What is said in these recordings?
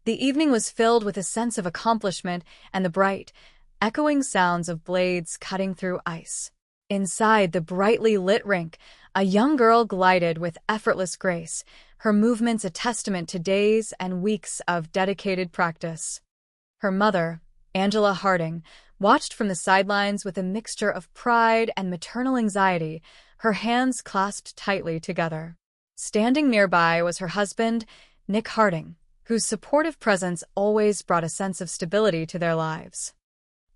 The evening was filled with a sense of accomplishment and the bright, echoing sounds of blades cutting through ice. Inside the brightly lit rink, a young girl glided with effortless grace, her movements a testament to days and weeks of dedicated practice. Her mother, Angela Harding, watched from the sidelines with a mixture of pride and maternal anxiety, her hands clasped tightly together. Standing nearby was her husband, Nick Harding, whose supportive presence always brought a sense of stability to their lives.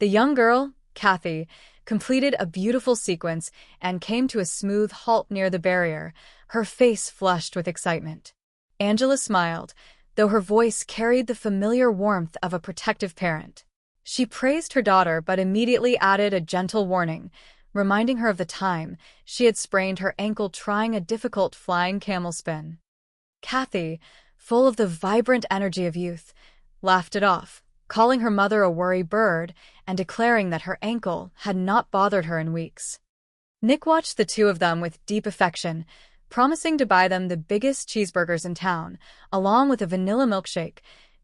The young girl, Kathy, completed a beautiful sequence and came to a smooth halt near the barrier, her face flushed with excitement. Angela smiled, though her voice carried the familiar warmth of a protective parent. She praised her daughter but immediately added a gentle warning, reminding her of the time she had sprained her ankle trying a difficult flying camel spin. Kathy, full of the vibrant energy of youth, laughed it off, calling her mother a worry bird and declaring that her ankle had not bothered her in weeks. Nick watched the two of them with deep affection, promising to buy them the biggest cheeseburgers in town, along with a vanilla milkshake,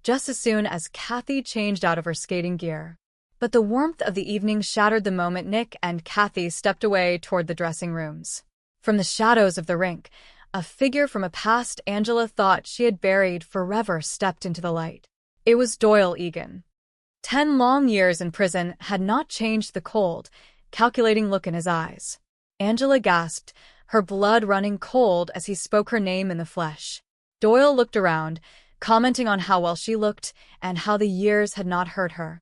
just as soon as Kathy changed out of her skating gear. But the warmth of the evening shattered the moment Nick and Kathy stepped away toward the dressing rooms. From the shadows of the rink, a figure from a past Angela thought she had buried forever stepped into the light. It was Doyle Egan. 10 long years in prison had not changed the cold, calculating look in his eyes. Angela gasped, her blood running cold as he spoke her name in the flesh. Doyle looked around, commenting on how well she looked and how the years had not hurt her.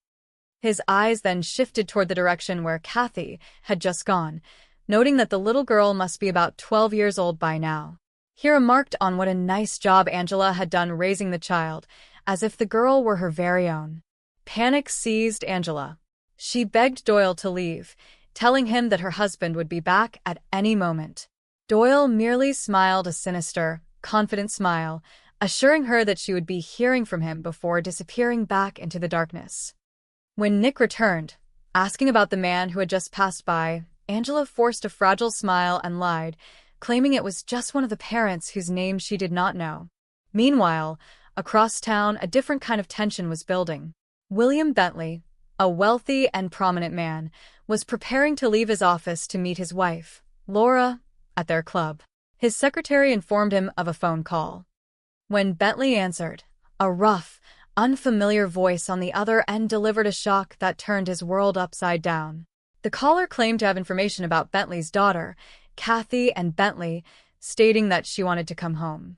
His eyes then shifted toward the direction where Kathy had just gone, noting that the little girl must be about 12 years old by now. He remarked on what a nice job Angela had done raising the child, as if the girl were her very own. Panic seized Angela. She begged Doyle to leave, telling him that her husband would be back at any moment. Doyle merely smiled a sinister, confident smile, assuring her that she would be hearing from him before disappearing back into the darkness. When Nick returned, asking about the man who had just passed by, Angela forced a fragile smile and lied, claiming it was just one of the parents whose name she did not know. Meanwhile, across town, a different kind of tension was building. William Bentley, a wealthy and prominent man, was preparing to leave his office to meet his wife, Laura, at their club. His secretary informed him of a phone call. When Bentley answered, a rough, unfamiliar voice on the other end delivered a shock that turned his world upside down. The caller claimed to have information about Bentley's daughter, Kathy and Bentley, stating that she wanted to come home.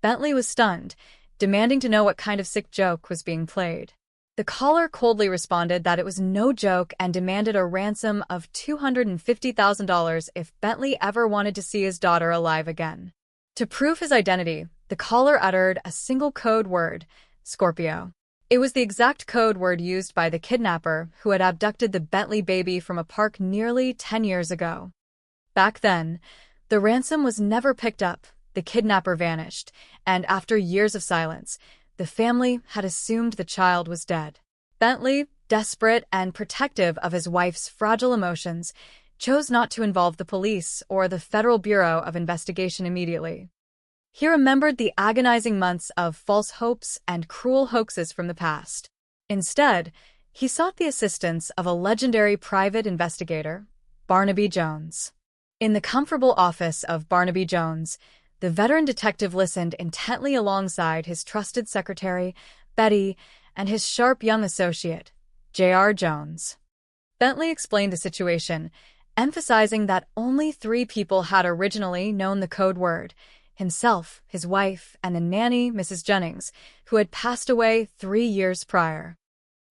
Bentley was stunned, demanding to know what kind of sick joke was being played. The caller coldly responded that it was no joke and demanded a ransom of $250,000 if Bentley ever wanted to see his daughter alive again. To prove his identity, the caller uttered a single code word, Scorpio. It was the exact code word used by the kidnapper who had abducted the Bentley baby from a park nearly 10 years ago. Back then, the ransom was never picked up, the kidnapper vanished, and after years of silence, the family had assumed the child was dead. Bentley, desperate and protective of his wife's fragile emotions, chose not to involve the police or the Federal Bureau of Investigation immediately. He remembered the agonizing months of false hopes and cruel hoaxes from the past. Instead, he sought the assistance of a legendary private investigator, Barnaby Jones. In the comfortable office of Barnaby Jones, the veteran detective listened intently alongside his trusted secretary, Betty, and his sharp young associate, J.R. Jones. Bentley explained the situation, emphasizing that only 3 people had originally known the code word: himself, his wife, and the nanny, Mrs. Jennings, who had passed away 3 years prior.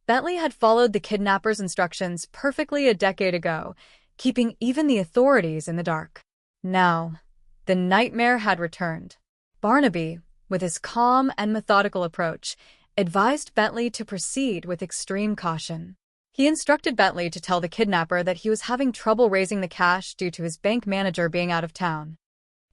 Bentley had followed the kidnapper's instructions perfectly a decade ago, keeping even the authorities in the dark. Now, the nightmare had returned. Barnaby, with his calm and methodical approach, advised Bentley to proceed with extreme caution. He instructed Bentley to tell the kidnapper that he was having trouble raising the cash due to his bank manager being out of town.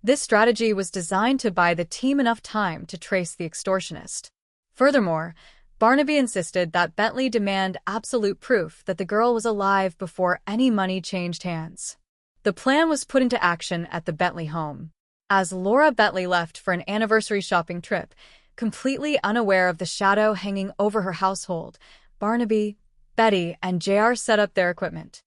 This strategy was designed to buy the team enough time to trace the extortionist. Furthermore, Barnaby insisted that Bentley demand absolute proof that the girl was alive before any money changed hands. The plan was put into action at the Bentley home. As Laura Bentley left for an anniversary shopping trip, Completely unaware of the shadow hanging over her household, Barnaby, Betty, and JR set up their equipment.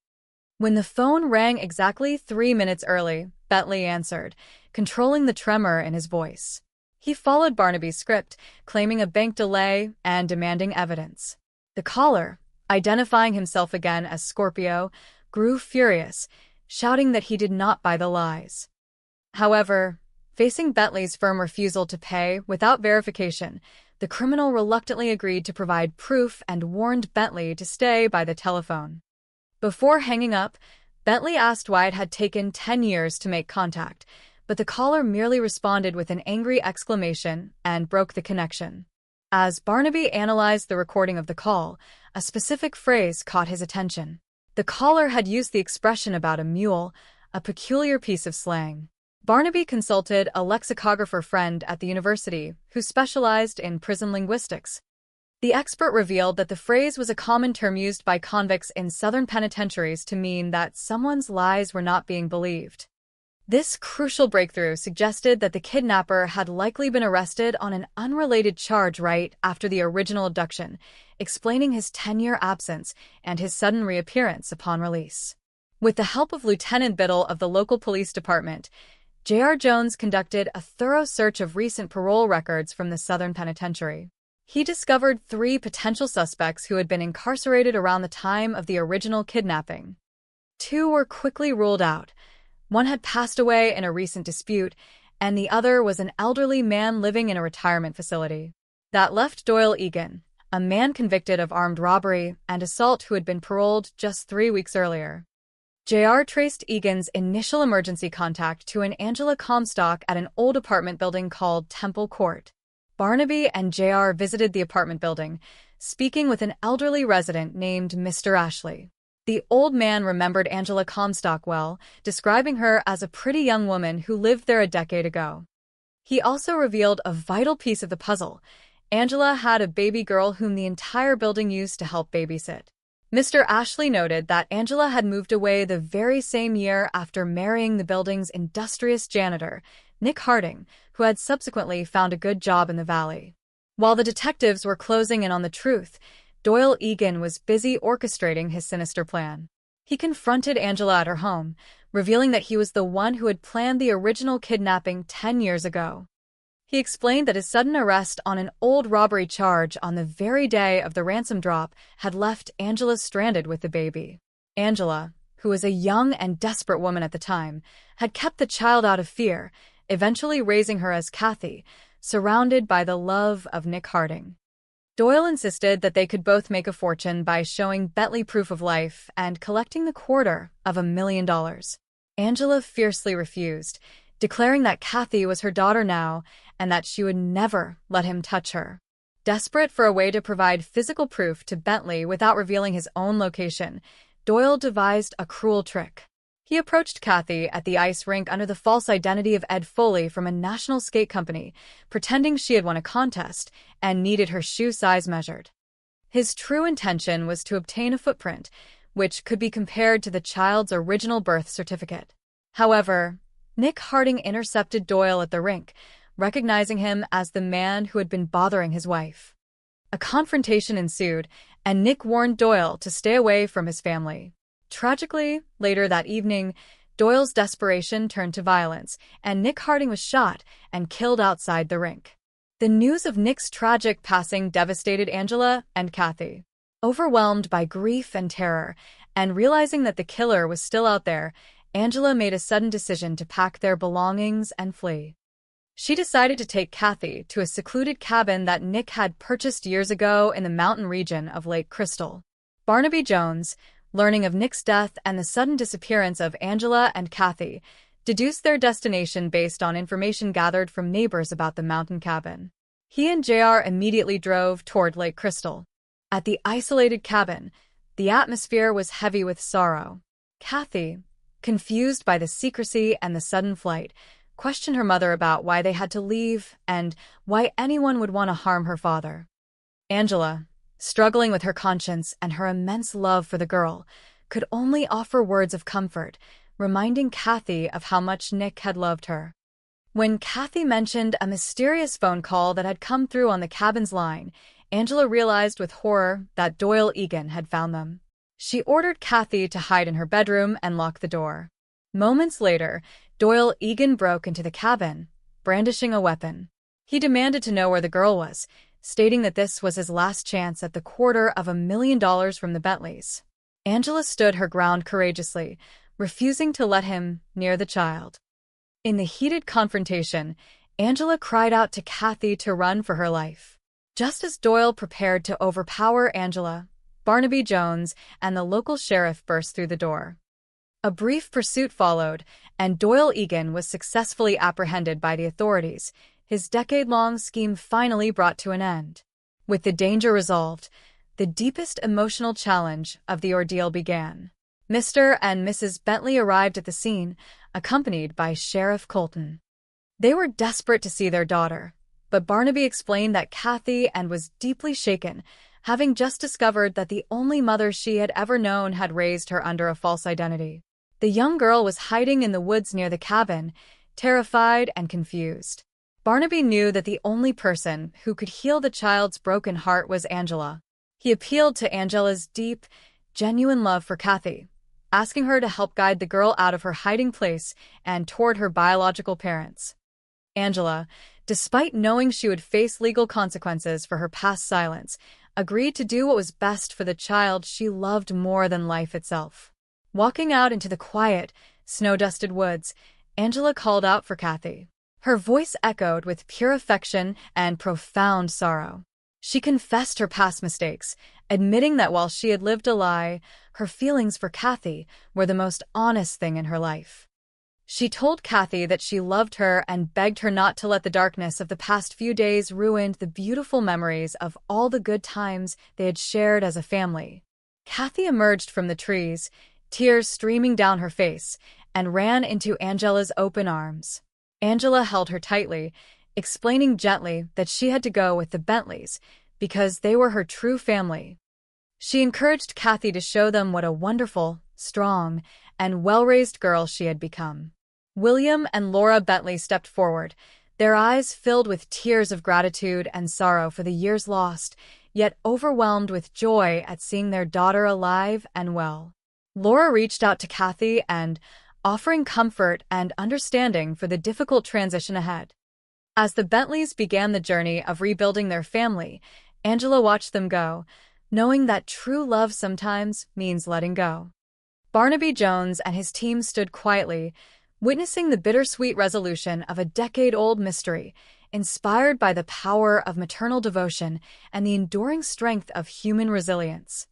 When the phone rang exactly 3 minutes early, Bentley answered, controlling the tremor in his voice. He followed Barnaby's script, claiming a bank delay and demanding evidence. The caller, identifying himself again as Scorpio, grew furious, shouting that he did not buy the lies. However, facing Bentley's firm refusal to pay without verification, the criminal reluctantly agreed to provide proof and warned Bentley to stay by the telephone. Before hanging up, Bentley asked why it had taken 10 years to make contact, but the caller merely responded with an angry exclamation and broke the connection. As Barnaby analyzed the recording of the call, a specific phrase caught his attention. The caller had used the expression about a mule, a peculiar piece of slang. Barnaby consulted a lexicographer friend at the university who specialized in prison linguistics. The expert revealed that the phrase was a common term used by convicts in southern penitentiaries to mean that someone's lies were not being believed. This crucial breakthrough suggested that the kidnapper had likely been arrested on an unrelated charge right after the original abduction, explaining his 10-year absence and his sudden reappearance upon release. With the help of Lieutenant Biddle of the local police department, J.R. Jones conducted a thorough search of recent parole records from the Southern Penitentiary. He discovered 3 potential suspects who had been incarcerated around the time of the original kidnapping. 2 were quickly ruled out. One had passed away in a recent dispute, and the other was an elderly man living in a retirement facility. That left Doyle Egan, a man convicted of armed robbery and assault who had been paroled just 3 weeks earlier. JR traced Egan's initial emergency contact to an Angela Comstock at an old apartment building called Temple Court. Barnaby and JR visited the apartment building, speaking with an elderly resident named Mr. Ashley. The old man remembered Angela Comstock well, describing her as a pretty young woman who lived there a decade ago. He also revealed a vital piece of the puzzle. Angela had a baby girl whom the entire building used to help babysit. Mr. Ashley noted that Angela had moved away the very same year after marrying the building's industrious janitor, Nick Harding, who had subsequently found a good job in the valley. While the detectives were closing in on the truth, Doyle Egan was busy orchestrating his sinister plan. He confronted Angela at her home, revealing that he was the one who had planned the original kidnapping 10 years ago. He explained that his sudden arrest on an old robbery charge on the very day of the ransom drop had left Angela stranded with the baby. Angela, who was a young and desperate woman at the time, had kept the child out of fear, eventually raising her as Kathy, surrounded by the love of Nick Harding. Doyle insisted that they could both make a fortune by showing Bentley proof of life and collecting the $250,000. Angela fiercely refused, declaring that Kathy was her daughter now and that she would never let him touch her. Desperate for a way to provide physical proof to Bentley without revealing his own location, Doyle devised a cruel trick. He approached Kathy at the ice rink under the false identity of Ed Foley from a national skate company, pretending she had won a contest and needed her shoe size measured. His true intention was to obtain a footprint, which could be compared to the child's original birth certificate. However, Nick Harding intercepted Doyle at the rink, recognizing him as the man who had been bothering his wife. A confrontation ensued, and Nick warned Doyle to stay away from his family. Tragically, later that evening, Doyle's desperation turned to violence, and Nick Harding was shot and killed outside the rink. The news of Nick's tragic passing devastated Angela and Kathy. Overwhelmed by grief and terror, and realizing that the killer was still out there, Angela made a sudden decision to pack their belongings and flee. She decided to take Kathy to a secluded cabin that Nick had purchased years ago in the mountain region of Lake Crystal. Barnaby Jones, learning of Nick's death and the sudden disappearance of Angela and Kathy, deduced their destination based on information gathered from neighbors about the mountain cabin. He and JR immediately drove toward Lake Crystal. At the isolated cabin, the atmosphere was heavy with sorrow. Kathy, confused by the secrecy and the sudden flight, questioned her mother about why they had to leave and why anyone would want to harm her father. Angela, struggling with her conscience and her immense love for the girl, could only offer words of comfort, reminding Kathy of how much Nick had loved her. When Kathy mentioned a mysterious phone call that had come through on the cabin's line, Angela realized with horror that Doyle Egan had found them. She ordered Kathy to hide in her bedroom and lock the door. Moments later, Doyle Egan broke into the cabin, brandishing a weapon. He demanded to know where the girl was, stating that this was his last chance at the $250,000 from the Bentleys. Angela stood her ground courageously, refusing to let him near the child. In the heated confrontation, Angela cried out to Kathy to run for her life. Just as Doyle prepared to overpower Angela, Barnaby Jones and the local sheriff burst through the door. A brief pursuit followed, and Doyle Egan was successfully apprehended by the authorities, his decade-long scheme finally brought to an end. With the danger resolved, the deepest emotional challenge of the ordeal began. Mr. and Mrs. Bentley arrived at the scene, accompanied by Sheriff Colton. They were desperate to see their daughter, but Barnaby explained that Kathy and was deeply shaken, having just discovered that the only mother she had ever known had raised her under a false identity. The young girl was hiding in the woods near the cabin, terrified and confused. Barnaby knew that the only person who could heal the child's broken heart was Angela. He appealed to Angela's deep, genuine love for Kathy, asking her to help guide the girl out of her hiding place and toward her biological parents. Angela, despite knowing she would face legal consequences for her past silence, agreed to do what was best for the child she loved more than life itself. Walking out into the quiet, snow-dusted woods, Angela called out for Kathy. Her voice echoed with pure affection and profound sorrow. She confessed her past mistakes, admitting that while she had lived a lie, her feelings for Kathy were the most honest thing in her life. She told Kathy that she loved her and begged her not to let the darkness of the past few days ruin the beautiful memories of all the good times they had shared as a family. Kathy emerged from the trees, tears streaming down her face, and ran into Angela's open arms. Angela held her tightly, explaining gently that she had to go with the Bentleys because they were her true family. She encouraged Kathy to show them what a wonderful, strong, and well-raised girl she had become. William and Laura Bentley stepped forward, their eyes filled with tears of gratitude and sorrow for the years lost, yet overwhelmed with joy at seeing their daughter alive and well. Laura reached out to Kathy and, offering comfort and understanding for the difficult transition ahead. As the Bentleys began the journey of rebuilding their family, Angela watched them go, knowing that true love sometimes means letting go. Barnaby Jones and his team stood quietly, witnessing the bittersweet resolution of a decade-old mystery, inspired by the power of maternal devotion and the enduring strength of human resilience.